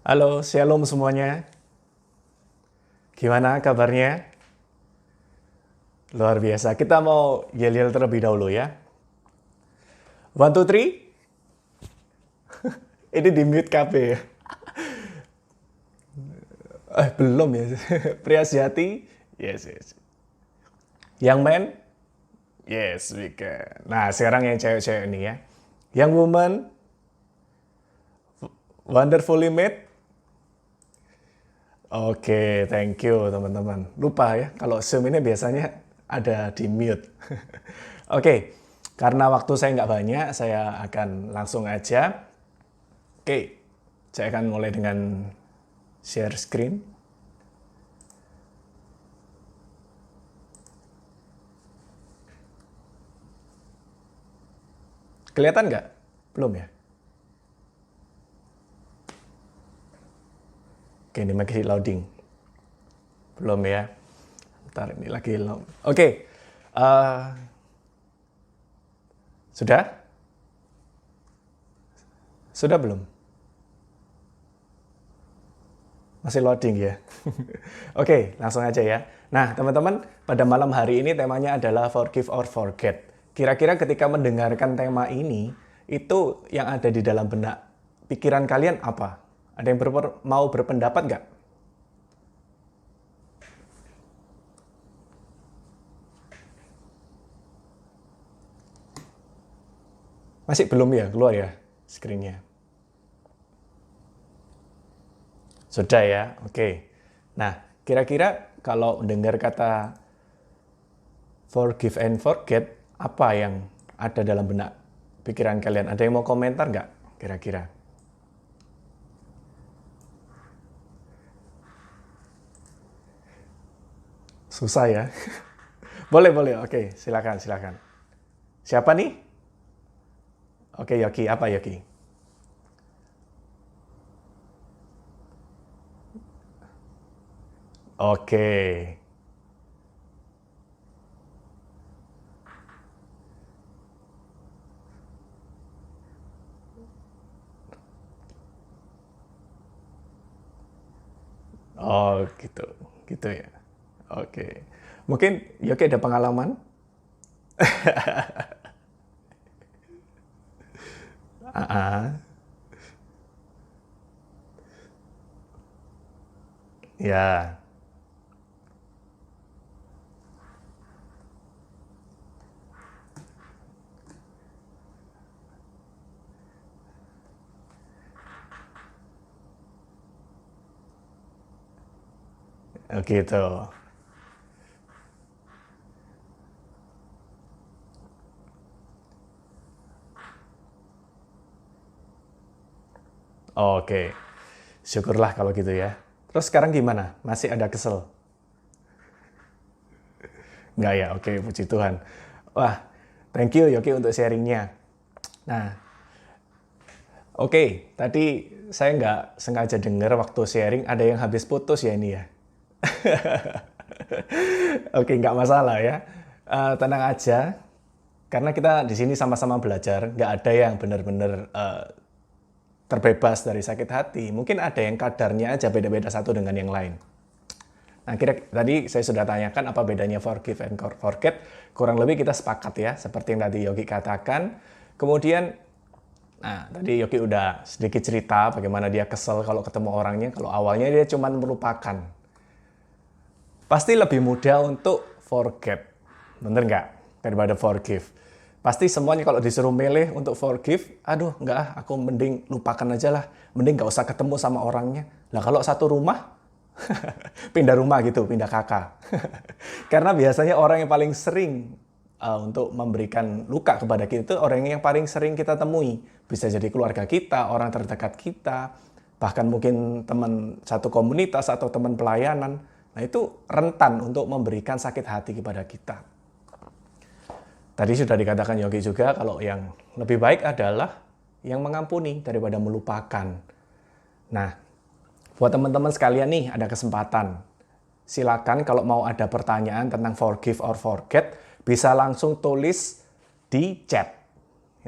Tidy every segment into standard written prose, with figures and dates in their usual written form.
Halo, shalom semuanya. Gimana kabarnya? Luar biasa. Kita mau yel-yel terlebih dahulu ya. One, two, three. Ini di mute KB ya. Belum ya. Priasyati. Yes, yes. Young man. Yes, we can. Nah, sekarang yang cewek-cewek ini ya. Young woman. Wonderfully made. Oke, thank you teman-teman. Lupa ya, kalau Zoom ini biasanya ada di mute. Oke, karena waktu saya nggak banyak, saya akan langsung aja. Oke, saya akan mulai dengan share screen. Kelihatan nggak? Belum ya? Oke, ini masih loading. Belum ya? Bentar, ini lagi load. Oke, sudah? Sudah belum? Masih loading ya? Oke, langsung aja ya. Nah, teman-teman, pada malam hari ini temanya adalah Forgive or Forget. Kira-kira ketika mendengarkan tema ini, itu yang ada di dalam benak pikiran kalian apa? Ada yang mau berpendapat nggak? Masih belum ya, keluar ya screen-nya? Sudah ya, oke. Nah, kira-kira kalau mendengar kata forgive and forget, apa yang ada dalam benak pikiran kalian? Ada yang mau komentar nggak kira-kira? Susah ya? Boleh, boleh. Oke, silakan, silakan. Siapa nih? Oke, Yogi. Apa Yogi? Oke. Oh, gitu. Gitu ya. Oke. Mungkin Yogi ada pengalaman? Ah, ya. Oh, gitu. Oke. Syukurlah kalau gitu ya. Terus sekarang gimana? Masih ada kesel? Nggak ya? Oke, puji Tuhan. Wah, thank you Yogi untuk sharingnya. Nah, oke, tadi saya nggak sengaja dengar waktu sharing ada yang habis putus ya ini ya. Oke, nggak masalah ya. Tenang aja, karena kita di sini sama-sama belajar, nggak ada yang benar-benar terbebas dari sakit hati. Mungkin ada yang kadarnya aja beda-beda satu dengan yang lain. Nah, tadi saya sudah tanyakan apa bedanya forgive and forget. Kurang lebih kita sepakat ya, seperti yang tadi Yogi katakan. Kemudian, nah tadi Yogi udah sedikit cerita bagaimana dia kesel kalau ketemu orangnya. Kalau awalnya dia cuma melupakan. Pasti lebih mudah untuk forget. Bener nggak? Daripada forgive. Pasti semuanya kalau disuruh milih untuk forgive, aduh nggak ah, aku mending lupakan aja lah. Mending nggak usah ketemu sama orangnya. Lah kalau satu rumah, pindah rumah gitu, pindah kakak. Karena biasanya orang yang paling sering untuk memberikan luka kepada kita itu orang yang paling sering kita temui. Bisa jadi keluarga kita, orang terdekat kita, bahkan mungkin teman satu komunitas atau teman pelayanan. Nah itu rentan untuk memberikan sakit hati kepada kita. Tadi sudah dikatakan Yogi juga kalau yang lebih baik adalah yang mengampuni daripada melupakan. Nah, buat teman-teman sekalian nih ada kesempatan. Silakan kalau mau ada pertanyaan tentang forgive or forget bisa langsung tulis di chat.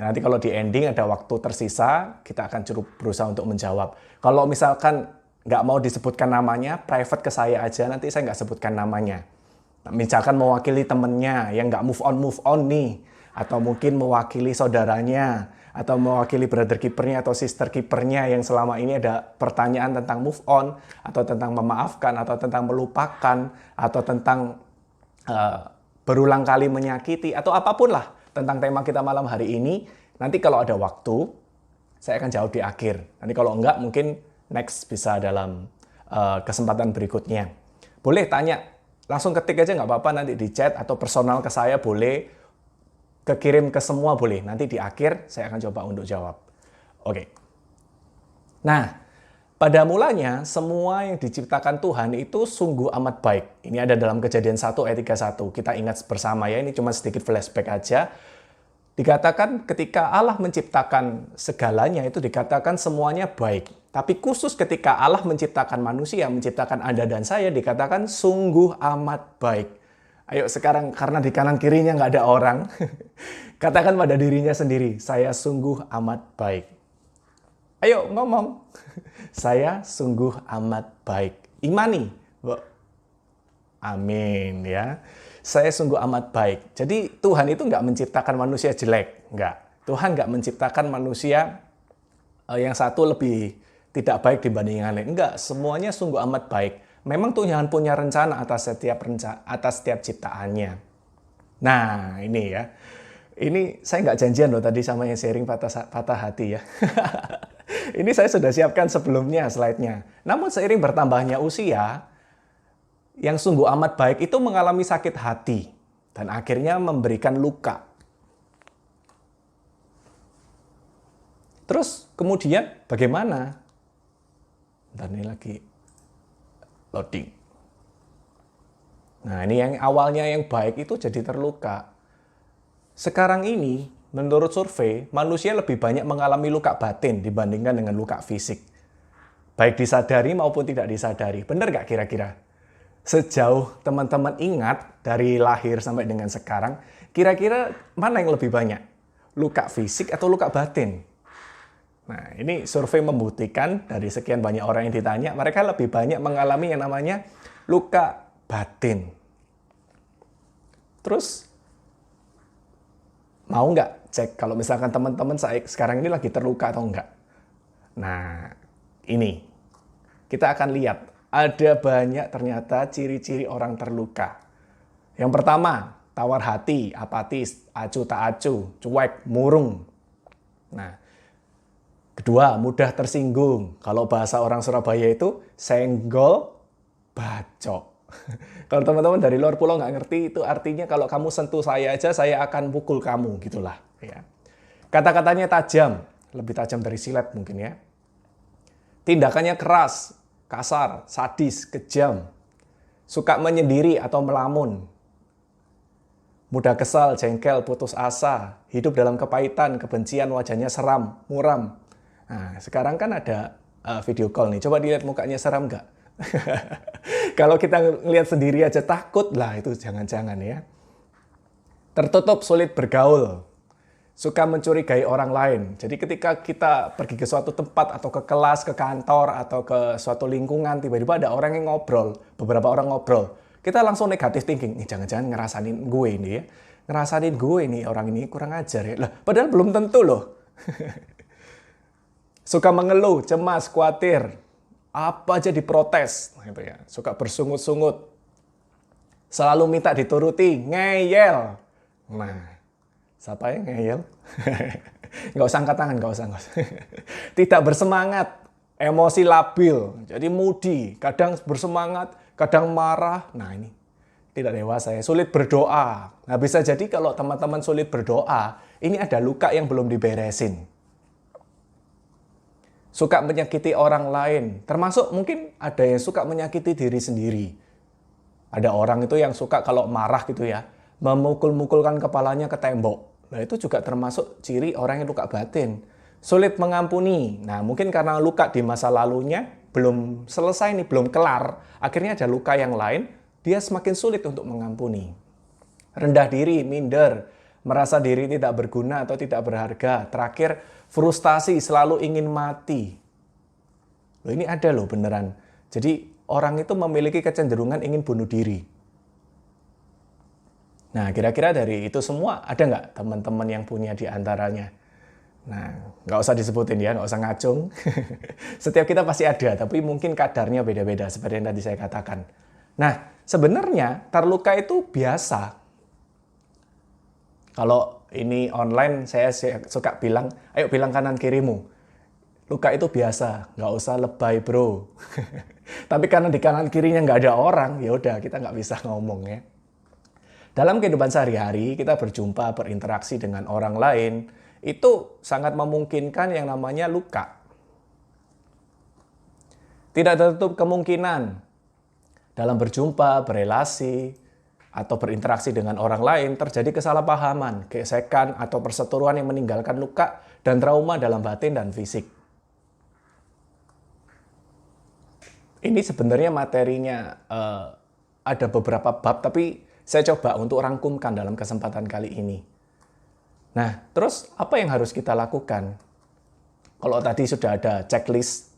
Nanti kalau di ending ada waktu tersisa, kita akan berusaha untuk menjawab. Kalau misalkan nggak mau disebutkan namanya, private ke saya aja, nanti saya nggak sebutkan namanya. Misalkan mewakili temennya yang nggak move on nih, atau mungkin mewakili saudaranya, atau mewakili brother keepernya atau sister keepernya yang selama ini ada pertanyaan tentang move on, atau tentang memaafkan, atau tentang melupakan, atau tentang berulang kali menyakiti, atau apapun lah tentang tema kita malam hari ini. Nanti kalau ada waktu, saya akan jawab di akhir. Nanti kalau enggak, mungkin next bisa dalam kesempatan berikutnya. Boleh tanya, langsung ketik aja nggak apa-apa, nanti di chat atau personal ke saya boleh, kekirim ke semua boleh. Nanti di akhir saya akan coba untuk jawab. Oke. Nah, pada mulanya semua yang diciptakan Tuhan itu sungguh amat baik. Ini ada dalam Kejadian 1 ayat 31. Kita ingat bersama ya, ini cuma sedikit flashback aja. Dikatakan ketika Allah menciptakan segalanya itu dikatakan semuanya baik. Tapi khusus ketika Allah menciptakan manusia, menciptakan Anda dan saya, dikatakan sungguh amat baik. Ayo sekarang, karena di kanan kirinya nggak ada orang, katakan pada dirinya sendiri, saya sungguh amat baik. Ayo ngomong, saya sungguh amat baik. Imani, amin ya. Saya sungguh amat baik. Jadi Tuhan itu nggak menciptakan manusia jelek, nggak. Tuhan nggak menciptakan manusia yang satu lebih tidak baik dibanding yang lain. Enggak, semuanya sungguh amat baik. Memang Tuhan punya rencana atas setiap ciptaannya. Nah, ini ya. Ini saya nggak janjian loh tadi sama yang sharing patah hati ya. Ini saya sudah siapkan sebelumnya slide-nya. Namun seiring bertambahnya usia, yang sungguh amat baik itu mengalami sakit hati dan akhirnya memberikan luka. Terus kemudian bagaimana? Bentar, ini lagi loading. Nah, ini yang awalnya yang baik itu jadi terluka. Sekarang ini, menurut survei, manusia lebih banyak mengalami luka batin dibandingkan dengan luka fisik. Baik disadari maupun tidak disadari. Benar nggak kira-kira? Sejauh teman-teman ingat dari lahir sampai dengan sekarang, kira-kira mana yang lebih banyak? Luka fisik atau luka batin? Nah, ini survei membuktikan dari sekian banyak orang yang ditanya, mereka lebih banyak mengalami yang namanya luka batin. Terus, mau nggak cek kalau misalkan teman-teman sekarang ini lagi terluka atau enggak? Nah, ini. Kita akan lihat. Ada banyak ternyata ciri-ciri orang terluka. Yang pertama, tawar hati, apatis, acuh tak acuh, cuek, murung. Nah, kedua, mudah tersinggung. Kalau bahasa orang Surabaya itu senggol, bacok. Kalau teman-teman dari luar pulau nggak ngerti, itu artinya kalau kamu sentuh saya aja, saya akan pukul kamu, gitulah. Ya. Kata-katanya tajam, lebih tajam dari silet mungkin ya. Tindakannya keras, kasar, sadis, kejam, suka menyendiri atau melamun, mudah kesal, jengkel, putus asa, hidup dalam kepahitan, kebencian, wajahnya seram, muram. Nah, sekarang kan ada video call nih, coba dilihat mukanya seram nggak? Kalau kita ngelihat sendiri aja takut, lah itu jangan-jangan ya. Tertutup, sulit bergaul, suka mencurigai orang lain. Jadi ketika kita pergi ke suatu tempat atau ke kelas, ke kantor, atau ke suatu lingkungan, tiba-tiba ada orang yang ngobrol, beberapa orang ngobrol. Kita langsung negatif thinking, nih jangan-jangan ngerasain gue ini ya. Ngerasain gue ini, orang ini kurang ajar ya. Lah, padahal belum tentu loh. Suka mengeluh, cemas, khawatir. Apa aja diprotes. Nah, itu ya. Suka bersungut-sungut. Selalu minta dituruti, ngeyel. Nah, siapa yang ngeyel? Nggak usah angkat tangan, nggak usah. Tidak bersemangat, emosi labil, jadi moody, kadang bersemangat, kadang marah. Nah ini, tidak dewasa ya, sulit berdoa. Nah bisa jadi kalau teman-teman sulit berdoa, ini ada luka yang belum diberesin. Suka menyakiti orang lain, termasuk mungkin ada yang suka menyakiti diri sendiri. Ada orang itu yang suka kalau marah gitu ya, memukul-mukulkan kepalanya ke tembok. Nah itu juga termasuk ciri orang yang luka batin. Sulit mengampuni. Nah mungkin karena luka di masa lalunya belum selesai nih, belum kelar. Akhirnya ada luka yang lain, dia semakin sulit untuk mengampuni. Rendah diri, minder, merasa diri tidak berguna atau tidak berharga. Terakhir, frustasi, selalu ingin mati. Loh, ini ada loh beneran. Jadi orang itu memiliki kecenderungan ingin bunuh diri. Nah, kira-kira dari itu semua ada nggak teman-teman yang punya di antaranya? Nah, nggak usah disebutin ya, nggak usah ngacung. Setiap kita pasti ada, tapi mungkin kadarnya beda-beda, seperti yang tadi saya katakan. Nah, sebenarnya terluka itu biasa. Kalau ini online, saya suka bilang, ayo bilang kanan kirimu. Luka itu biasa, nggak usah lebay bro. Tapi karena di kanan kirinya nggak ada orang, ya udah kita nggak bisa ngomong ya. Dalam kehidupan sehari-hari, kita berjumpa, berinteraksi dengan orang lain, itu sangat memungkinkan yang namanya luka. Tidak tertutup kemungkinan dalam berjumpa, berelasi, atau berinteraksi dengan orang lain terjadi kesalahpahaman, gesekan, atau perseteruan yang meninggalkan luka dan trauma dalam batin dan fisik. Ini sebenarnya materinya ada beberapa bab, tapi saya coba untuk rangkumkan dalam kesempatan kali ini. Nah, terus apa yang harus kita lakukan? Kalau tadi sudah ada checklist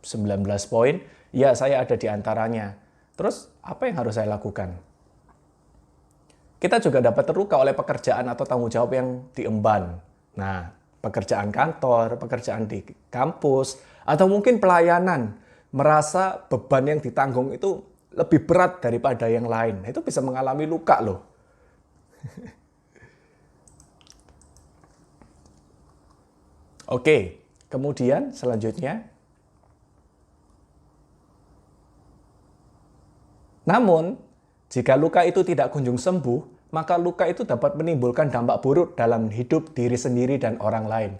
19 poin, ya saya ada di antaranya. Terus apa yang harus saya lakukan? Kita juga dapat terluka oleh pekerjaan atau tanggung jawab yang diemban. Nah, pekerjaan kantor, pekerjaan di kampus, atau mungkin pelayanan. Merasa beban yang ditanggung itu lebih berat daripada yang lain. Itu bisa mengalami luka loh. Oke, kemudian selanjutnya. Namun, jika luka itu tidak kunjung sembuh, maka luka itu dapat menimbulkan dampak buruk dalam hidup diri sendiri dan orang lain.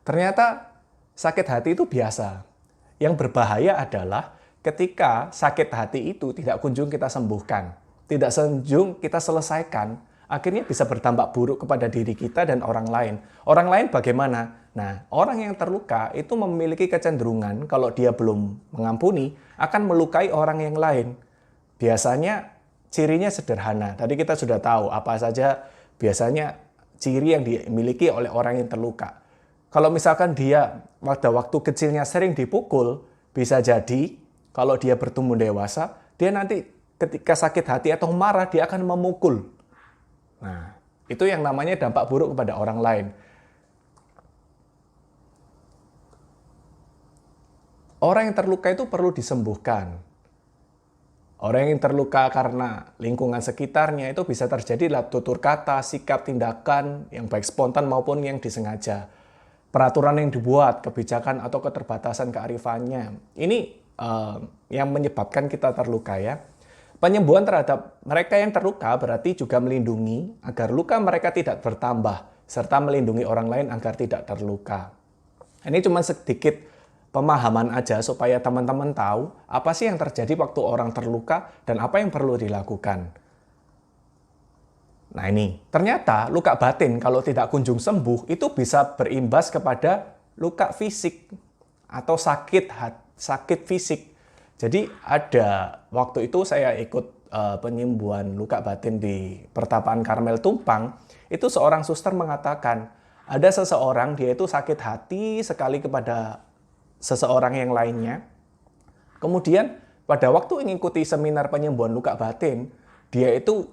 Ternyata sakit hati itu biasa. Yang berbahaya adalah ketika sakit hati itu tidak kunjung kita sembuhkan, tidak kunjung kita selesaikan, akhirnya bisa berdampak buruk kepada diri kita dan orang lain. Orang lain bagaimana? Nah, orang yang terluka itu memiliki kecenderungan kalau dia belum mengampuni akan melukai orang yang lain. Biasanya cirinya sederhana. Tadi kita sudah tahu apa saja biasanya ciri yang dimiliki oleh orang yang terluka. Kalau misalkan dia pada waktu kecilnya sering dipukul, bisa jadi kalau dia bertumbuh dewasa, dia nanti ketika sakit hati atau marah, dia akan memukul. Nah, itu yang namanya dampak buruk kepada orang lain. Orang yang terluka itu perlu disembuhkan. Orang yang terluka karena lingkungan sekitarnya itu bisa terjadi lewat tutur kata, sikap, tindakan yang baik spontan maupun yang disengaja. Peraturan yang dibuat, kebijakan atau keterbatasan kearifannya. Ini yang menyebabkan kita terluka ya. Penyembuhan terhadap mereka yang terluka berarti juga melindungi agar luka mereka tidak bertambah, serta melindungi orang lain agar tidak terluka. Ini cuma sedikit pemahaman aja supaya teman-teman tahu apa sih yang terjadi waktu orang terluka dan apa yang perlu dilakukan. Nah ini, ternyata luka batin kalau tidak kunjung sembuh itu bisa berimbas kepada luka fisik atau sakit fisik. Jadi ada waktu itu saya ikut penyembuhan luka batin di Pertapaan Karmel Tumpang, itu seorang suster mengatakan ada seseorang dia itu sakit hati sekali kepada seseorang yang lainnya. Kemudian pada waktu mengikuti seminar penyembuhan luka batin, dia itu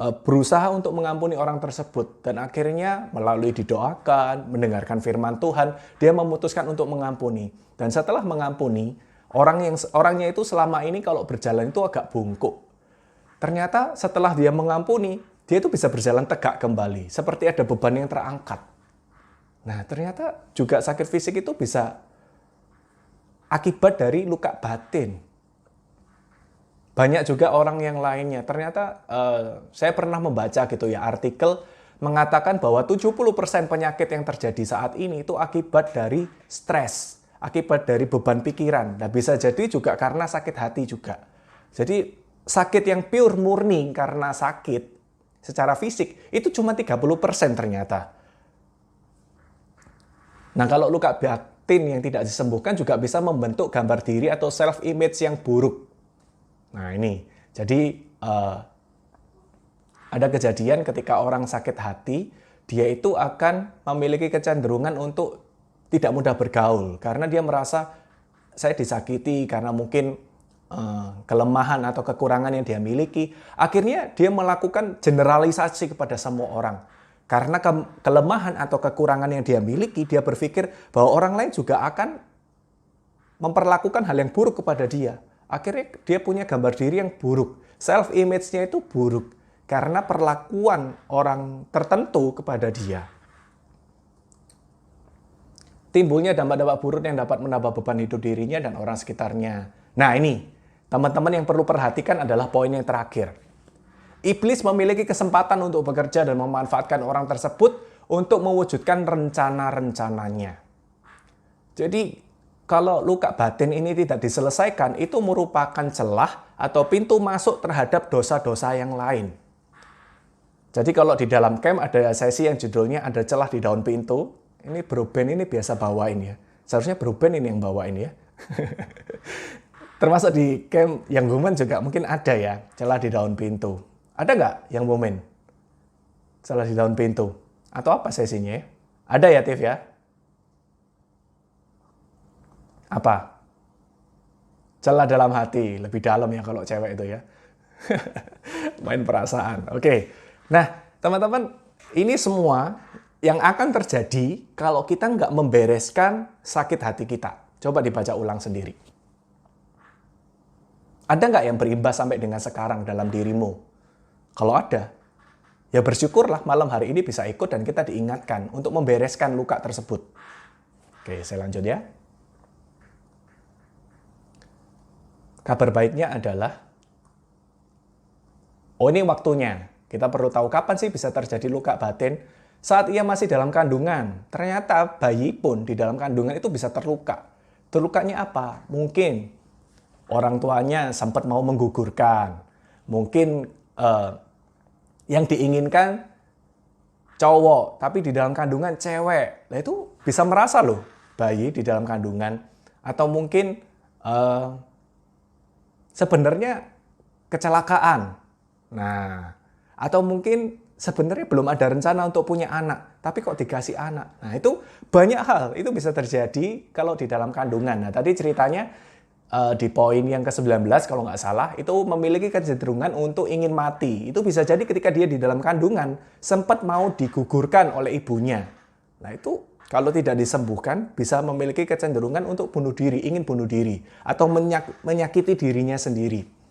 berusaha untuk mengampuni orang tersebut dan akhirnya melalui didoakan, mendengarkan firman Tuhan, dia memutuskan untuk mengampuni. Dan setelah mengampuni, orangnya itu selama ini kalau berjalan itu agak bungkuk. Ternyata setelah dia mengampuni, dia itu bisa berjalan tegak kembali, seperti ada beban yang terangkat. Nah, ternyata juga sakit fisik itu bisa akibat dari luka batin. Banyak juga orang yang lainnya. Ternyata saya pernah membaca gitu ya artikel mengatakan bahwa 70% penyakit yang terjadi saat ini itu akibat dari stres, akibat dari beban pikiran. Nah, bisa jadi juga karena sakit hati juga. Jadi sakit yang pure murni karena sakit secara fisik itu cuma 30% ternyata. Nah, kalau luka batin yang tidak disembuhkan juga bisa membentuk gambar diri atau self-image yang buruk. Nah ini, jadi Ada kejadian ketika orang sakit hati, dia itu akan memiliki kecenderungan untuk tidak mudah bergaul karena dia merasa saya disakiti karena mungkin kelemahan atau kekurangan yang dia miliki. Akhirnya dia melakukan generalisasi kepada semua orang. Karena kelemahan atau kekurangan yang dia miliki, dia berpikir bahwa orang lain juga akan memperlakukan hal yang buruk kepada dia. Akhirnya dia punya gambar diri yang buruk. Self-image-nya itu buruk karena perlakuan orang tertentu kepada dia. Timbulnya dampak-dampak buruk yang dapat menambah beban hidup dirinya dan orang sekitarnya. Nah ini, teman-teman yang perlu perhatikan adalah poin yang terakhir. Iblis memiliki kesempatan untuk bekerja dan memanfaatkan orang tersebut untuk mewujudkan rencana-rencananya. Jadi, kalau luka batin ini tidak diselesaikan, itu merupakan celah atau pintu masuk terhadap dosa-dosa yang lain. Jadi kalau di dalam camp ada sesi yang judulnya ada celah di daun pintu, ini Bro Ben ini biasa bawain ya. Seharusnya Bro Ben ini yang bawain ya. Termasuk di camp yang woman juga mungkin ada ya, celah di daun pintu. Ada nggak yang woman? Celah di daun pintu? Atau apa sesinya ya? Ada ya Tiff ya? Apa? Celah dalam hati, lebih dalam ya kalau cewek itu ya. Main perasaan. Oke. Nah, teman-teman, ini semua yang akan terjadi kalau kita nggak membereskan sakit hati kita. Coba dibaca ulang sendiri. Ada nggak yang berimbas sampai dengan sekarang dalam dirimu? Kalau ada, ya bersyukurlah malam hari ini bisa ikut dan kita diingatkan untuk membereskan luka tersebut. Oke, saya lanjut ya. Kabar baiknya adalah, ini waktunya. Kita perlu tahu kapan sih bisa terjadi luka batin. Saat ia masih dalam kandungan. Ternyata bayi pun di dalam kandungan itu bisa terluka. Terlukanya apa? Mungkin orang tuanya sempat mau menggugurkan. Mungkin yang diinginkan cowok, tapi di dalam kandungan cewek. Nah itu bisa merasa loh bayi di dalam kandungan. Atau mungkin sebenarnya kecelakaan. Nah, atau mungkin sebenarnya belum ada rencana untuk punya anak, tapi kok dikasih anak. Nah, itu banyak hal, itu bisa terjadi kalau di dalam kandungan. Nah, tadi ceritanya di poin yang ke-19 kalau nggak salah, itu memiliki kecenderungan untuk ingin mati. Itu bisa jadi ketika dia di dalam kandungan, sempat mau digugurkan oleh ibunya. Nah, itu kalau tidak disembuhkan, bisa memiliki kecenderungan untuk bunuh diri, ingin bunuh diri, atau menyakiti dirinya sendiri.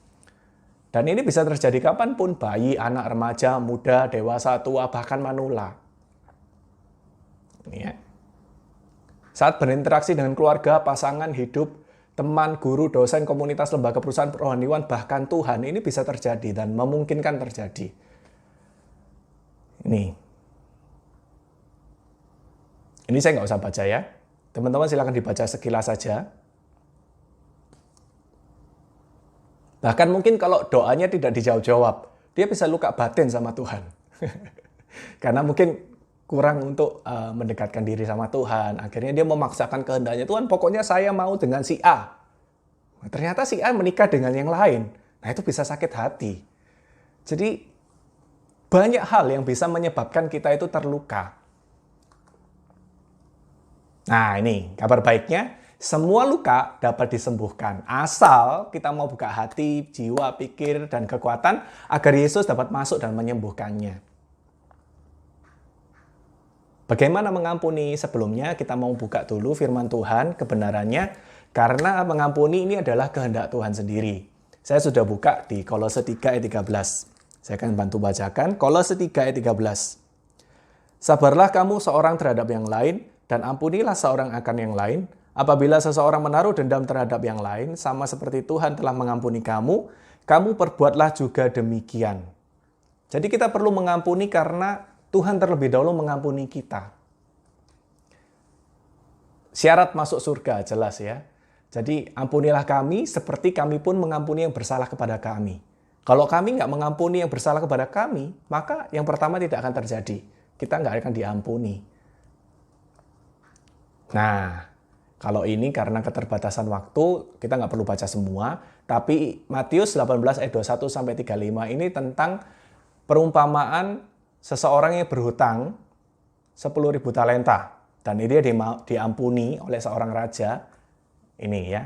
Dan ini bisa terjadi kapanpun, bayi, anak, remaja, muda, dewasa, tua, bahkan manula. Ini ya. Saat berinteraksi dengan keluarga, pasangan, hidup, teman, guru, dosen, komunitas, lembaga, perusahaan, perohaniwan, bahkan Tuhan, ini bisa terjadi dan memungkinkan terjadi. Ini saya nggak usah baca ya. Teman-teman silakan dibaca sekilas saja. Bahkan mungkin kalau doanya tidak dijawab, dia bisa luka batin sama Tuhan. Karena mungkin kurang untuk mendekatkan diri sama Tuhan. Akhirnya dia memaksakan kehendaknya, Tuhan pokoknya saya mau dengan si A. Nah, ternyata si A menikah dengan yang lain. Nah itu bisa sakit hati. Jadi banyak hal yang bisa menyebabkan kita itu terluka. Nah ini kabar baiknya. Semua luka dapat disembuhkan, asal kita mau buka hati, jiwa, pikir, dan kekuatan agar Yesus dapat masuk dan menyembuhkannya. Bagaimana mengampuni? Sebelumnya kita mau buka dulu firman Tuhan, kebenarannya, karena mengampuni ini adalah kehendak Tuhan sendiri. Saya sudah buka di Kolose 3 ayat 13. Saya akan bantu bacakan, Kolose 3 ayat 13. Sabarlah kamu seorang terhadap yang lain, dan ampunilah seorang akan yang lain. Apabila seseorang menaruh dendam terhadap yang lain, sama seperti Tuhan telah mengampuni kamu, kamu perbuatlah juga demikian. Jadi kita perlu mengampuni karena Tuhan terlebih dahulu mengampuni kita. Syarat masuk surga, jelas ya. Jadi ampunilah kami seperti kami pun mengampuni yang bersalah kepada kami. Kalau kami nggak mengampuni yang bersalah kepada kami, maka yang pertama tidak akan terjadi. Kita nggak akan diampuni. Nah, kalau ini karena keterbatasan waktu, kita nggak perlu baca semua. Tapi Matius 18 ayat 21-35 ini tentang perumpamaan seseorang yang berhutang 10.000 talenta. Dan ini dia diampuni oleh seorang raja. Ini ya.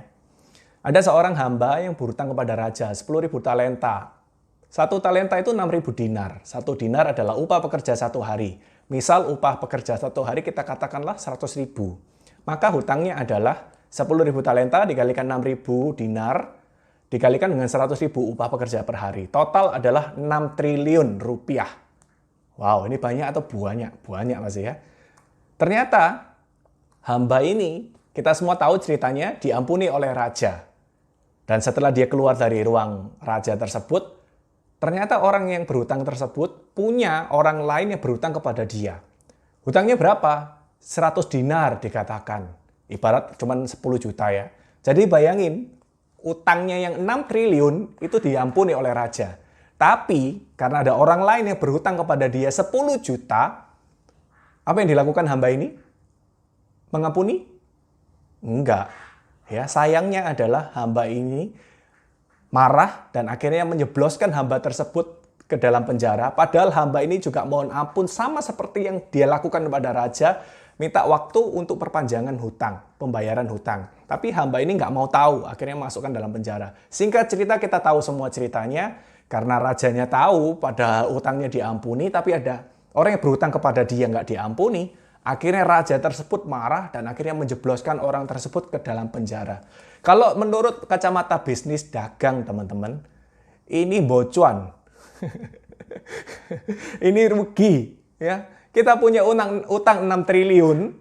Ada seorang hamba yang berhutang kepada raja 10.000 talenta. 1 talenta itu 6.000 dinar. 1 dinar adalah upah pekerja 1 hari. Misal upah pekerja 1 hari kita katakanlah 100.000. Maka hutangnya adalah 10.000 talenta dikalikan 6.000 dinar dikalikan dengan 100.000 upah pekerja per hari. Total adalah 6 triliun rupiah. Wow, ini banyak atau banyak? Banyak masih ya. Ternyata hamba ini, kita semua tahu ceritanya, diampuni oleh raja. Dan setelah dia keluar dari ruang raja tersebut, ternyata orang yang berhutang tersebut punya orang lain yang berhutang kepada dia. Hutangnya berapa? 100 dinar dikatakan. Ibarat cuma 10 juta ya. Jadi bayangin, utangnya yang 6 triliun itu diampuni oleh raja. Tapi karena ada orang lain yang berhutang kepada dia 10 juta, apa yang dilakukan hamba ini? Mengampuni? Enggak. Ya, sayangnya adalah hamba ini marah dan akhirnya menjebloskan hamba tersebut ke dalam penjara. Padahal hamba ini juga mohon ampun sama seperti yang dia lakukan kepada raja, minta waktu untuk perpanjangan hutang, pembayaran hutang. Tapi hamba ini nggak mau tahu, akhirnya masukkan dalam penjara. Singkat cerita kita tahu semua ceritanya, karena rajanya tahu pada hutangnya diampuni, tapi ada orang yang berhutang kepada dia nggak diampuni. Akhirnya raja tersebut marah dan akhirnya menjebloskan orang tersebut ke dalam penjara. Kalau menurut kacamata bisnis dagang teman-teman, ini bocuan. Ini rugi. Ya. Kita punya utang 6 triliun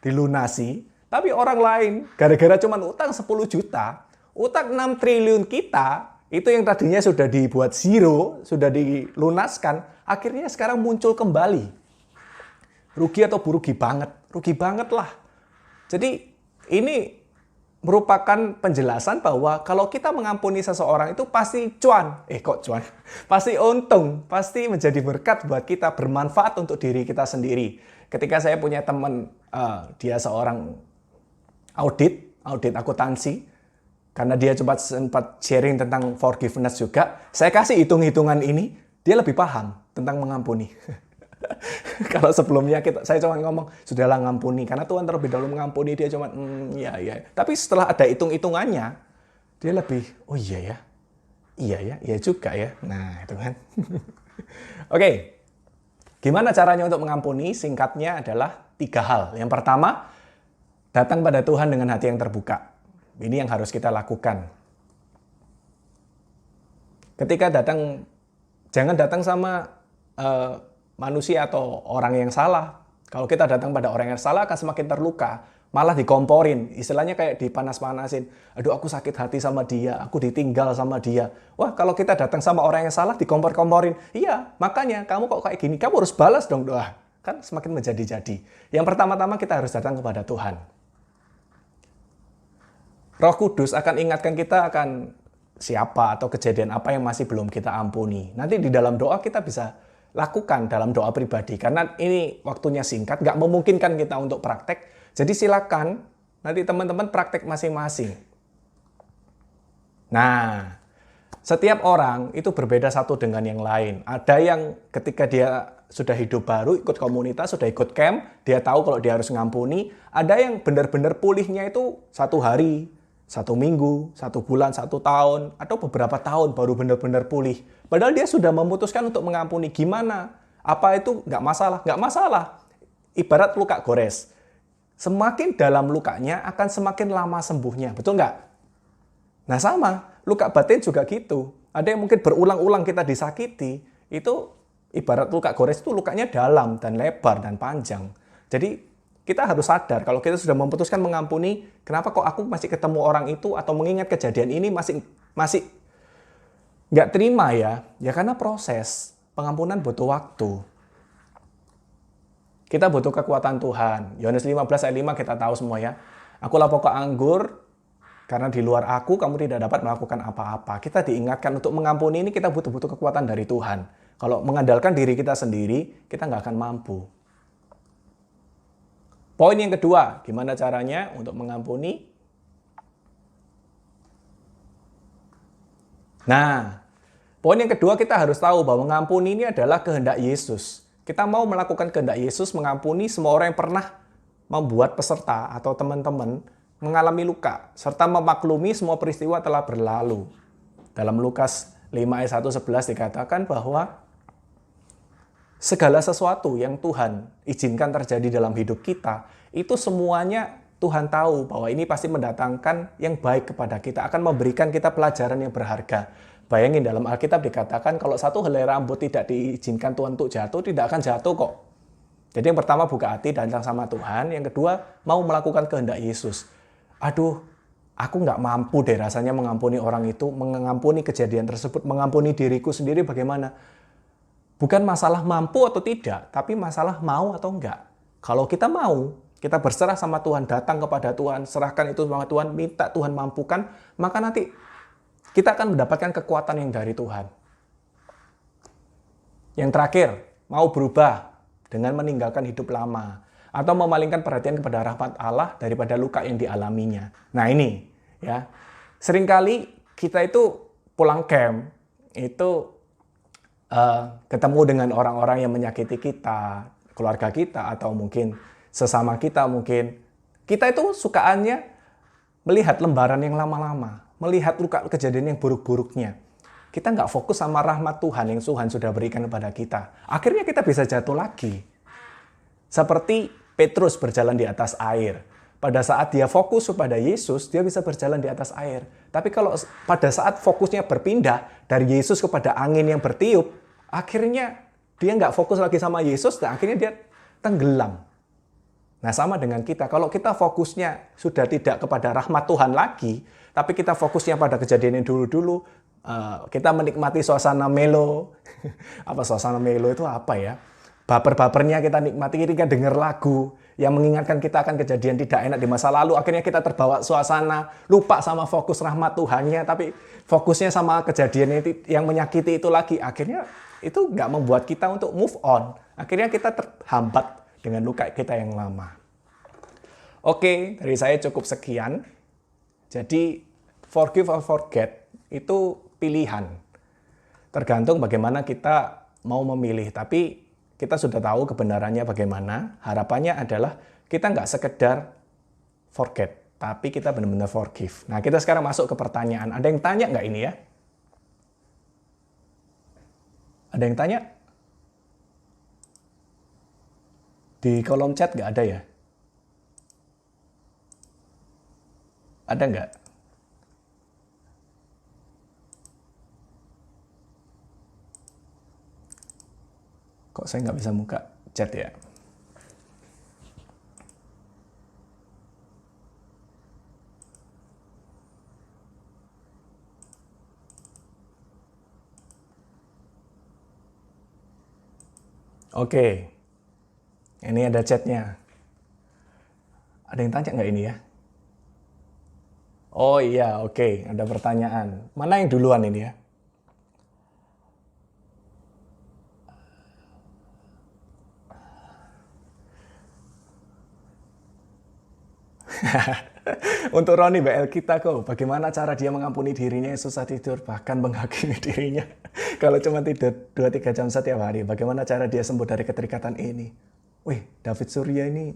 dilunasi, tapi orang lain gara-gara cuma utang 10 juta, utang 6 triliun kita, itu yang tadinya sudah dibuat zero, sudah dilunaskan, akhirnya sekarang muncul kembali. Rugi atau rugi banget? Rugi banget lah. Jadi ini merupakan penjelasan bahwa kalau kita mengampuni seseorang itu pasti cuan. Kok cuan? Pasti untung, pasti menjadi berkat buat kita, bermanfaat untuk diri kita sendiri. Ketika saya punya teman, dia seorang audit akuntansi, karena dia sempat sharing tentang forgiveness juga, saya kasih hitung-hitungan ini, dia lebih paham tentang mengampuni. Kalau sebelumnya saya cuma ngomong, sudahlah ngampuni. Karena Tuhan terlebih dahulu mengampuni, dia cuma, iya. Tapi setelah ada hitung-hitungannya, dia lebih, oh iya ya. Iya juga ya. Nah, itu kan. Oke, gimana caranya untuk mengampuni? Singkatnya adalah 3 hal. Yang pertama, datang pada Tuhan dengan hati yang terbuka. Ini yang harus kita lakukan. Ketika datang, jangan datang sama manusia atau orang yang salah. Kalau kita datang pada orang yang salah akan semakin terluka, malah dikomporin, istilahnya kayak dipanas-panasin. Aduh, aku sakit hati sama dia, aku ditinggal sama dia. Wah, kalau kita datang sama orang yang salah dikompor-komporin. Iya, makanya kamu kok kayak gini, kamu harus balas dong doa. Kan semakin menjadi-jadi. Yang pertama-tama kita harus datang kepada Tuhan. Roh Kudus akan ingatkan kita akan siapa atau kejadian apa yang masih belum kita ampuni. Nanti di dalam doa kita bisa lakukan dalam doa pribadi. Karena ini waktunya singkat, nggak memungkinkan kita untuk praktek. Jadi silakan nanti teman-teman praktek masing-masing. Nah, setiap orang itu berbeda satu dengan yang lain. Ada yang ketika dia sudah hidup baru, ikut komunitas, sudah ikut camp, dia tahu kalau dia harus ngampuni. Ada yang benar-benar pulihnya itu 1 hari, 1 minggu, 1 bulan, 1 tahun, atau beberapa tahun baru benar-benar pulih. Padahal dia sudah memutuskan untuk mengampuni. Gimana? Apa itu nggak masalah? Nggak masalah. Ibarat luka gores. Semakin dalam lukanya akan semakin lama sembuhnya. Betul nggak? Nah sama, luka batin juga gitu. Ada yang mungkin berulang-ulang kita disakiti, itu ibarat luka gores itu lukanya dalam dan lebar dan panjang. Jadi kita harus sadar kalau kita sudah memutuskan mengampuni, kenapa kok aku masih ketemu orang itu atau mengingat kejadian ini masih nggak terima ya? Ya karena proses pengampunan butuh waktu. Kita butuh kekuatan Tuhan. Yohanes 15 ayat 5 kita tahu semua ya. Akulah pokok anggur, karena di luar aku kamu tidak dapat melakukan apa-apa. Kita diingatkan untuk mengampuni ini kita butuh kekuatan dari Tuhan. Kalau mengandalkan diri kita sendiri, kita nggak akan mampu. Poin yang kedua, gimana caranya untuk mengampuni? Nah, Poin yang kedua, kita harus tahu bahwa mengampuni ini adalah kehendak Yesus. Kita mau melakukan kehendak Yesus, mengampuni semua orang yang pernah membuat peserta atau teman-teman mengalami luka, serta memaklumi semua peristiwa telah berlalu. Dalam Lukas 5 ayat 1-11 dikatakan bahwa segala sesuatu yang Tuhan izinkan terjadi dalam hidup kita, itu semuanya Tuhan tahu bahwa ini pasti mendatangkan yang baik kepada kita, akan memberikan kita pelajaran yang berharga. Bayangin, dalam Alkitab dikatakan kalau satu helai rambut tidak diizinkan Tuhan untuk jatuh, tidak akan jatuh kok. Jadi yang pertama, buka hati, datang sama Tuhan. Yang kedua, mau melakukan kehendak Yesus. Aduh, aku nggak mampu deh rasanya mengampuni orang itu, mengampuni kejadian tersebut, mengampuni diriku sendiri bagaimana. Bukan masalah mampu atau tidak, tapi masalah mau atau enggak. Kalau kita mau, kita berserah sama Tuhan, datang kepada Tuhan, serahkan itu sama Tuhan, minta Tuhan mampukan, maka nanti kita akan mendapatkan kekuatan yang dari Tuhan. Yang terakhir, mau berubah dengan meninggalkan hidup lama atau memalingkan perhatian kepada rahmat Allah daripada luka yang dialaminya. Nah ini, ya, seringkali kita itu pulang camp itu ketemu dengan orang-orang yang menyakiti kita, keluarga kita, atau mungkin sesama kita, mungkin kita itu sukaannya melihat lembaran yang lama-lama, melihat luka kejadian yang buruk-buruknya. Kita nggak fokus sama rahmat Tuhan yang Tuhan sudah berikan kepada kita. Akhirnya kita bisa jatuh lagi. Seperti Petrus berjalan di atas air. Pada saat dia fokus kepada Yesus, dia bisa berjalan di atas air. Tapi kalau pada saat fokusnya berpindah dari Yesus kepada angin yang bertiup, akhirnya dia nggak fokus lagi sama Yesus dan akhirnya dia tenggelam. Nah sama dengan kita, kalau kita fokusnya sudah tidak kepada rahmat Tuhan lagi, tapi kita fokusnya pada kejadian yang dulu-dulu, kita menikmati suasana melo. Apa suasana melo itu apa ya? Baper-bapernya kita nikmati, kita dengar lagu yang mengingatkan kita akan kejadian tidak enak di masa lalu, akhirnya kita terbawa suasana, lupa sama fokus rahmat Tuhannya, tapi fokusnya sama kejadian yang menyakiti itu lagi, akhirnya itu nggak membuat kita untuk move on. Akhirnya kita terhambat dengan luka kita yang lama. Oke, dari saya cukup sekian. Jadi, forgive or forget itu pilihan. Tergantung bagaimana kita mau memilih. Tapi kita sudah tahu kebenarannya bagaimana. Harapannya adalah kita nggak sekedar forget, tapi kita benar-benar forgive. Nah, kita sekarang masuk ke pertanyaan. Ada yang tanya nggak ini ya? Ada yang tanya? Di kolom chat nggak ada ya? Ada nggak? Kok saya nggak bisa buka chat ya? Oke. Ini ada chatnya. Ada yang tanya nggak ini ya? Oh iya, oke. Ada pertanyaan. Mana yang duluan ini ya? Untuk Roni BL kita kok, bagaimana cara dia mengampuni dirinya yang susah tidur, bahkan menghakimi dirinya. Kalau cuma tidur 2-3 jam setiap hari, bagaimana cara dia sembuh dari keterikatan ini? Wih, David Surya ini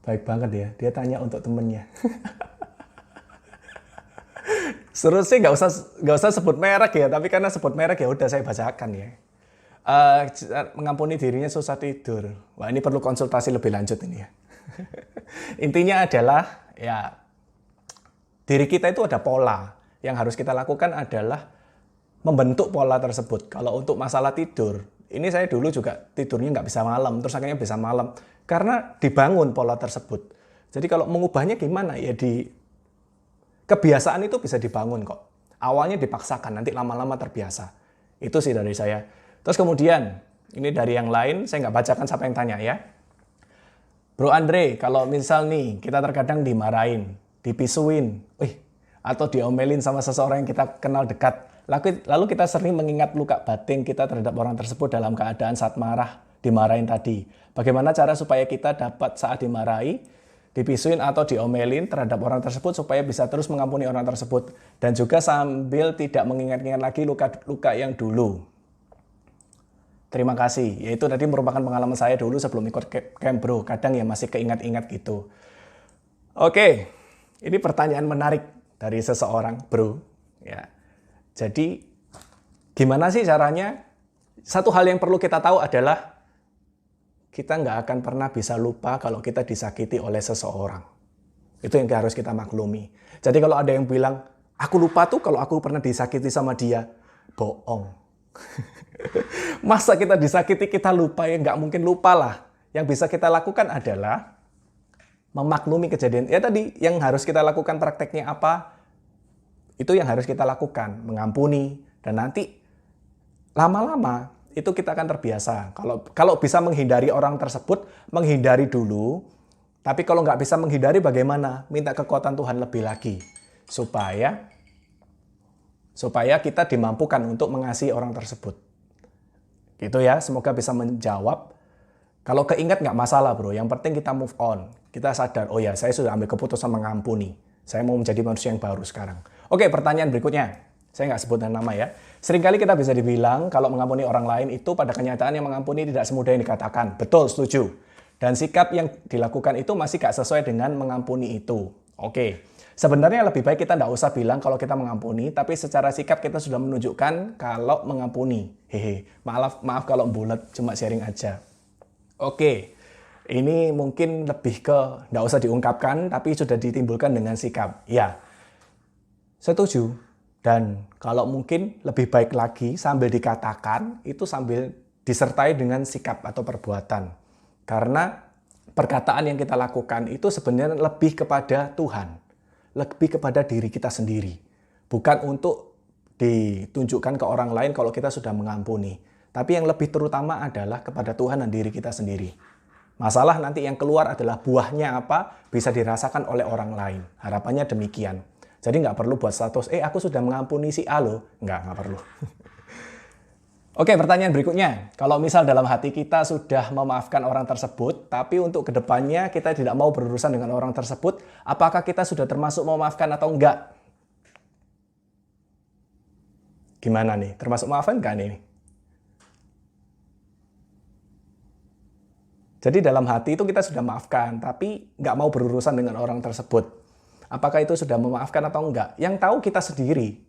baik banget ya, dia tanya untuk temennya. Seru sih, nggak usah sebut merek ya, tapi karena sebut merek ya udah saya bacakan ya. Mengampuni dirinya susah tidur. Wah, ini perlu konsultasi lebih lanjut ini ya. Intinya adalah ya diri kita itu ada pola. Yang harus kita lakukan adalah membentuk pola tersebut. Kalau untuk masalah tidur, ini saya dulu juga tidurnya nggak bisa malam, terus akhirnya bisa malam. Karena dibangun pola tersebut. Jadi kalau mengubahnya gimana? Ya kebiasaan itu bisa dibangun kok. Awalnya dipaksakan, nanti lama-lama terbiasa. Itu sih dari saya. Terus kemudian, ini dari yang lain, saya nggak bacakan siapa yang tanya ya. Bro Andre, kalau misal nih kita terkadang dimarahin, dipisuin, atau diomelin sama seseorang yang kita kenal dekat, lalu kita sering mengingat luka batin kita terhadap orang tersebut dalam keadaan saat marah, dimarahin tadi. Bagaimana cara supaya kita dapat saat dimarahi, dipisuin atau diomelin terhadap orang tersebut supaya bisa terus mengampuni orang tersebut. Dan juga sambil tidak mengingat-ingat lagi luka-luka yang dulu. Terima kasih. Yaitu tadi merupakan pengalaman saya dulu sebelum ikut camp bro. Kadang ya masih keingat-ingat gitu. Oke, ini pertanyaan menarik dari seseorang bro. Ya. Jadi gimana sih caranya? Satu hal yang perlu kita tahu adalah kita nggak akan pernah bisa lupa kalau kita disakiti oleh seseorang. Itu yang harus kita maklumi. Jadi kalau ada yang bilang, aku lupa tuh kalau aku pernah disakiti sama dia. Bohong. Masa kita disakiti kita lupa? Ya nggak mungkin lupa lah. Yang bisa kita lakukan adalah memaklumi kejadian. Ya tadi yang harus kita lakukan prakteknya apa? Itu yang harus kita lakukan. Mengampuni. Dan nanti lama-lama itu kita akan terbiasa. Kalau bisa menghindari orang tersebut, menghindari dulu. Tapi kalau nggak bisa menghindari bagaimana? Minta kekuatan Tuhan lebih lagi. Supaya kita dimampukan untuk mengasihi orang tersebut. Gitu ya, semoga bisa menjawab. Kalau keingat nggak masalah bro, yang penting kita move on. Kita sadar, oh ya saya sudah ambil keputusan mengampuni. Saya mau menjadi manusia yang baru sekarang. Oke, pertanyaan berikutnya. Saya nggak sebutkan nama ya. Seringkali kita bisa dibilang kalau mengampuni orang lain itu pada kenyataannya mengampuni tidak semudah yang dikatakan. Betul, setuju. Dan sikap yang dilakukan itu masih nggak sesuai dengan mengampuni itu. Oke, sebenarnya lebih baik kita nggak usah bilang kalau kita mengampuni, tapi secara sikap kita sudah menunjukkan kalau mengampuni. Hehe, maaf kalau bulat, cuma sharing aja. Oke, ini mungkin lebih ke nggak usah diungkapkan, tapi sudah ditimbulkan dengan sikap. Ya, setuju. Dan kalau mungkin lebih baik lagi sambil dikatakan, itu sambil disertai dengan sikap atau perbuatan. Karena perkataan yang kita lakukan itu sebenarnya lebih kepada Tuhan. Lebih kepada diri kita sendiri. Bukan untuk ditunjukkan ke orang lain kalau kita sudah mengampuni. Tapi yang lebih terutama adalah kepada Tuhan dan diri kita sendiri. Masalah nanti yang keluar adalah buahnya apa, bisa dirasakan oleh orang lain. Harapannya demikian. Jadi nggak perlu buat status, aku sudah mengampuni si A loh. Nggak perlu. Oke, pertanyaan berikutnya. Kalau misal dalam hati kita sudah memaafkan orang tersebut, tapi untuk kedepannya kita tidak mau berurusan dengan orang tersebut, apakah kita sudah termasuk memaafkan atau enggak? Gimana nih? Termasuk maafkan nggak nih? Jadi dalam hati itu kita sudah maafkan, tapi nggak mau berurusan dengan orang tersebut. Apakah itu sudah memaafkan atau enggak? Yang tahu kita sendiri.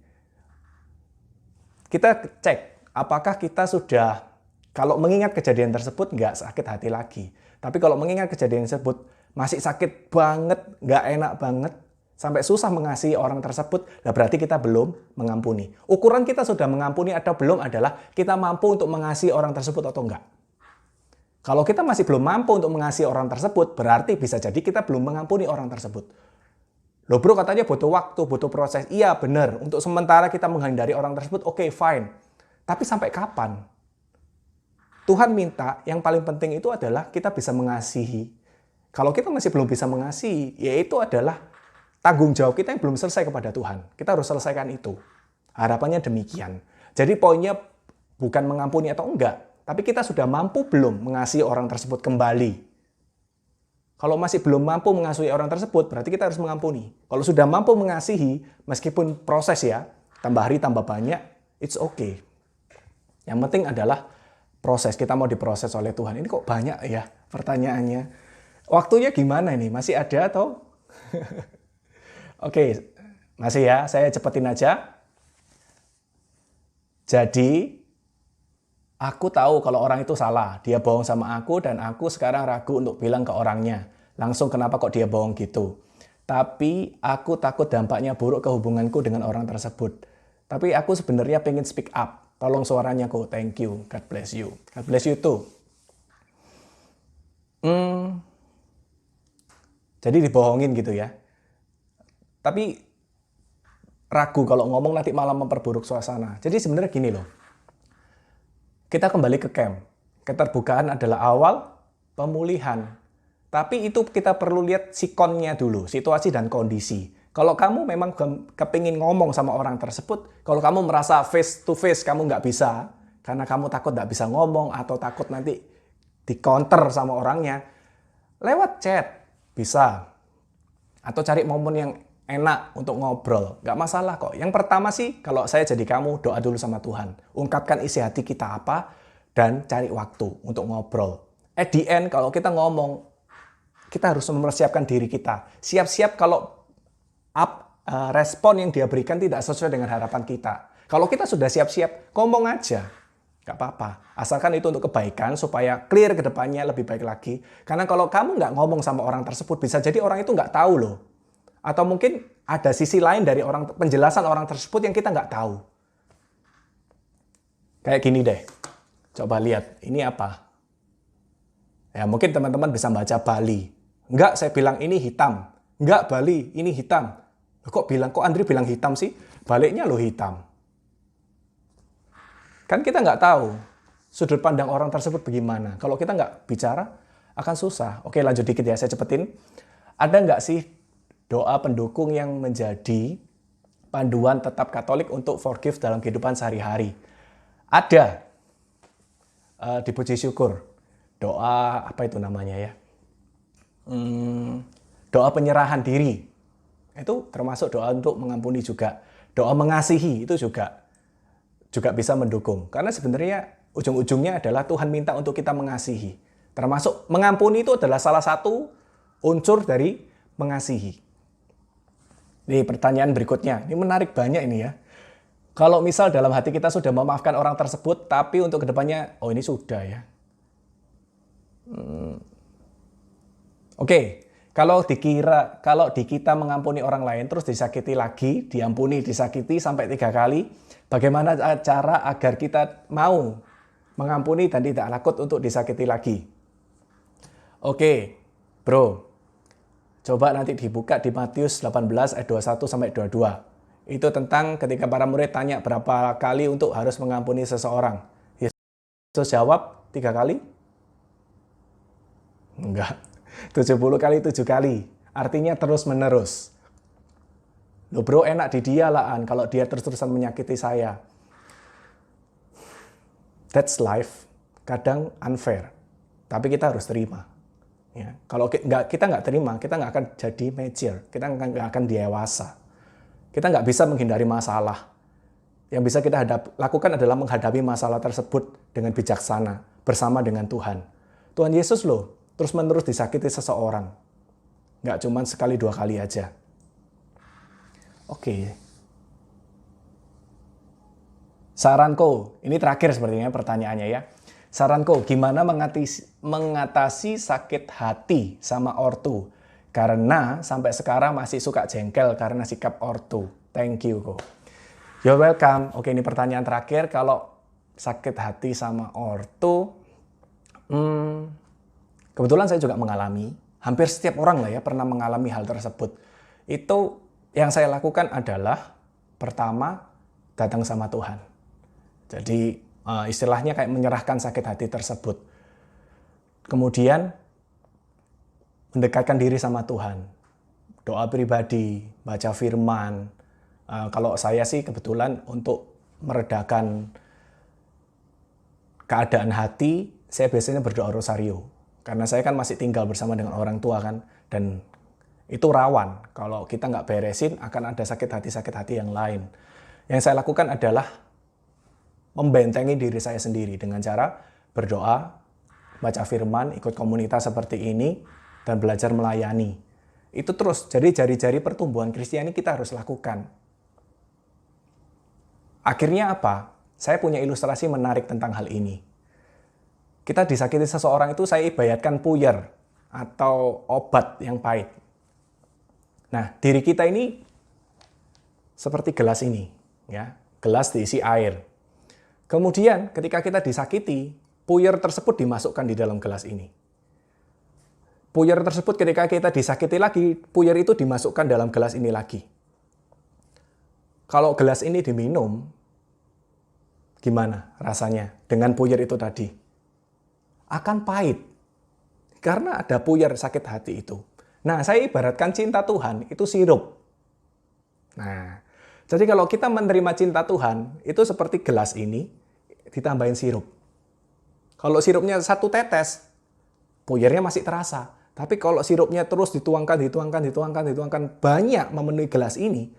Kita cek, apakah kita sudah, kalau mengingat kejadian tersebut, nggak sakit hati lagi. Tapi kalau mengingat kejadian tersebut, masih sakit banget, nggak enak banget, sampai susah mengasihi orang tersebut, nah berarti kita belum mengampuni. Ukuran kita sudah mengampuni atau belum adalah kita mampu untuk mengasihi orang tersebut atau enggak. Kalau kita masih belum mampu untuk mengasihi orang tersebut, berarti bisa jadi kita belum mengampuni orang tersebut. Loh bro, katanya butuh waktu, butuh proses. Iya benar, untuk sementara kita menghindari orang tersebut, oke, fine. Tapi sampai kapan? Tuhan minta yang paling penting itu adalah kita bisa mengasihi. Kalau kita masih belum bisa mengasihi, yaitu adalah tanggung jawab kita yang belum selesai kepada Tuhan. Kita harus selesaikan itu. Harapannya demikian. Jadi poinnya bukan mengampuni atau enggak, tapi kita sudah mampu belum mengasihi orang tersebut kembali. Kalau masih belum mampu mengasihi orang tersebut, berarti kita harus mengampuni. Kalau sudah mampu mengasihi, meskipun proses ya, tambah hari tambah banyak, it's okay. Yang penting adalah proses, kita mau diproses oleh Tuhan. Ini kok banyak ya pertanyaannya. Waktunya gimana nih? Masih ada atau? Oke, masih ya, saya cepetin aja. Jadi, aku tahu kalau orang itu salah. Dia bohong sama aku dan aku sekarang ragu untuk bilang ke orangnya. Langsung kenapa kok dia bohong gitu. Tapi aku takut dampaknya buruk ke hubunganku dengan orang tersebut. Tapi aku sebenarnya pengen speak up. Tolong suaranya kok. Thank you. God bless you. God bless you too. Jadi dibohongin gitu ya. Tapi ragu kalau ngomong nanti malah memperburuk suasana. Jadi sebenarnya gini loh. Kita kembali ke camp. Keterbukaan adalah awal pemulihan. Tapi itu kita perlu lihat sikonnya dulu, situasi dan kondisi. Kalau kamu memang kepingin ngomong sama orang tersebut, kalau kamu merasa face to face kamu nggak bisa, karena kamu takut nggak bisa ngomong atau takut nanti di counter sama orangnya, lewat chat bisa. Atau cari momen yang enak untuk ngobrol. Nggak masalah kok. Yang pertama sih, kalau saya jadi kamu, doa dulu sama Tuhan. Ungkapkan isi hati kita apa, dan cari waktu untuk ngobrol. At the end, kalau kita ngomong, kita harus mempersiapkan diri kita. Siap-siap kalau respon yang dia berikan tidak sesuai dengan harapan kita. Kalau kita sudah siap-siap, ngomong aja. Gak apa-apa. Asalkan itu untuk kebaikan, supaya clear ke depannya lebih baik lagi. Karena kalau kamu nggak ngomong sama orang tersebut, bisa jadi orang itu nggak tahu loh. Atau mungkin ada sisi lain dari penjelasan orang tersebut yang kita nggak tahu. Kayak gini deh. Coba lihat, ini apa? Ya mungkin teman-teman bisa baca Bali. Enggak, saya bilang ini hitam. Enggak, Bali, ini hitam. Kok Andri bilang hitam sih? Baliknya lo hitam. Kan kita nggak tahu sudut pandang orang tersebut bagaimana. Kalau kita nggak bicara, akan susah. Oke, lanjut dikit ya, saya cepetin. Ada nggak sih doa pendukung yang menjadi panduan tetap Katolik untuk forgive dalam kehidupan sehari-hari? Ada. Di puji syukur. Doa, apa itu namanya ya? Doa penyerahan diri. Itu termasuk doa untuk mengampuni juga. Doa mengasihi itu juga bisa mendukung. Karena sebenarnya ujung-ujungnya adalah Tuhan minta untuk kita mengasihi. Termasuk mengampuni itu adalah salah satu unsur dari mengasihi. Ini pertanyaan berikutnya. Ini menarik banyak ini ya. Kalau misal dalam hati kita sudah memaafkan orang tersebut, tapi untuk kedepannya, oh ini sudah ya. Oke. Kalau di kita mengampuni orang lain, terus disakiti lagi, diampuni, disakiti sampai 3 kali, bagaimana cara agar kita mau mengampuni dan tidak takut untuk disakiti lagi? Oke, bro. Coba nanti dibuka di Matius 18 ayat 21 sampai 22. Itu tentang ketika para murid tanya berapa kali untuk harus mengampuni seseorang. Yesus jawab 3 kali? Enggak. 70 kali 7 kali. Artinya terus menerus. Loh bro, enak di dia lah kalau dia terus-terusan menyakiti saya. That's life. Kadang unfair. Tapi kita harus terima. Ya, kalau kita nggak terima, kita nggak akan jadi mature. Kita nggak akan dewasa. Kita nggak bisa menghindari masalah. Yang bisa kita lakukan adalah menghadapi masalah tersebut dengan bijaksana. Bersama dengan Tuhan. Tuhan Yesus loh. Terus-menerus disakiti seseorang. Nggak cuma sekali 2 kali aja. Oke. Saranku, ini terakhir sepertinya pertanyaannya ya. Saranku, gimana mengatasi sakit hati sama ortu? Karena sampai sekarang masih suka jengkel karena sikap ortu. Thank you kok. You're welcome. Oke, ini pertanyaan terakhir. Kalau sakit hati sama ortu, kebetulan saya juga mengalami, hampir setiap orang lah ya pernah mengalami hal tersebut. Itu yang saya lakukan adalah, pertama, datang sama Tuhan. Jadi istilahnya kayak menyerahkan sakit hati tersebut. Kemudian, mendekatkan diri sama Tuhan. Doa pribadi, baca firman. Kalau saya sih kebetulan untuk meredakan keadaan hati, saya biasanya berdoa rosario. Karena saya kan masih tinggal bersama dengan orang tua kan. Dan itu rawan. Kalau kita nggak beresin, akan ada sakit hati yang lain. Yang saya lakukan adalah membentengi diri saya sendiri dengan cara berdoa, baca firman, ikut komunitas seperti ini, dan belajar melayani. Itu terus, jadi jari-jari pertumbuhan Kristiani kita harus lakukan. Akhirnya apa? Saya punya ilustrasi menarik tentang hal ini. Kita disakiti seseorang itu saya ibaratkan puyer atau obat yang pahit. Nah, diri kita ini seperti gelas ini, ya. Gelas diisi air. Kemudian ketika kita disakiti, puyer tersebut dimasukkan di dalam gelas ini. Puyer tersebut ketika kita disakiti lagi, puyer itu dimasukkan dalam gelas ini lagi. Kalau gelas ini diminum, gimana rasanya dengan puyer itu tadi? Akan pahit. Karena ada puyer sakit hati itu. Nah, saya ibaratkan cinta Tuhan itu sirup. Nah, jadi kalau kita menerima cinta Tuhan, itu seperti gelas ini ditambahin sirup. Kalau sirupnya 1 tetes, puyernya masih terasa. Tapi kalau sirupnya terus dituangkan banyak memenuhi gelas ini,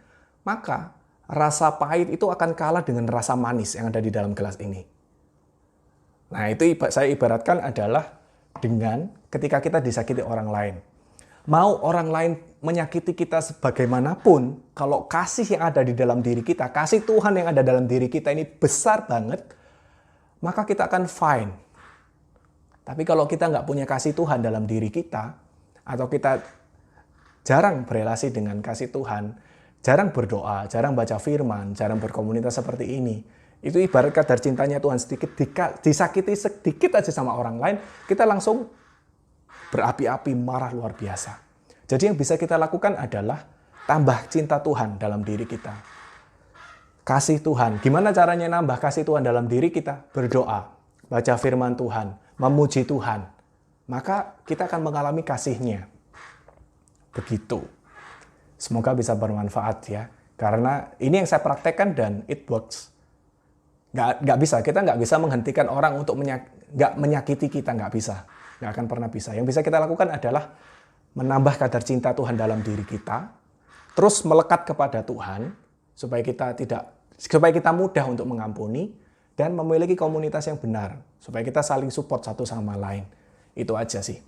maka rasa pahit itu akan kalah dengan rasa manis yang ada di dalam gelas ini. Nah, itu saya ibaratkan adalah dengan ketika kita disakiti orang lain. Mau orang lain menyakiti kita sebagaimanapun, kalau kasih yang ada di dalam diri kita, kasih Tuhan yang ada dalam diri kita ini besar banget, maka kita akan fine. Tapi kalau kita nggak punya kasih Tuhan dalam diri kita, atau kita jarang berelasi dengan kasih Tuhan, jarang berdoa, jarang baca firman, jarang berkomunitas seperti ini, itu ibarat kadar cintanya Tuhan sedikit, disakiti sedikit aja sama orang lain, kita langsung berapi-api, marah luar biasa. Jadi yang bisa kita lakukan adalah tambah cinta Tuhan dalam diri kita. Kasih Tuhan. Gimana caranya nambah kasih Tuhan dalam diri kita? Berdoa, baca firman Tuhan, memuji Tuhan. Maka kita akan mengalami kasih-Nya. Begitu. Semoga bisa bermanfaat ya. Karena ini yang saya praktekkan dan it works. Kita nggak bisa menghentikan orang untuk nggak menyakiti kita, nggak bisa. Nggak akan pernah bisa. Yang bisa kita lakukan adalah menambah kadar cinta Tuhan dalam diri kita, terus melekat kepada Tuhan, supaya kita mudah untuk mengampuni, dan memiliki komunitas yang benar, supaya kita saling support satu sama lain. Itu aja sih.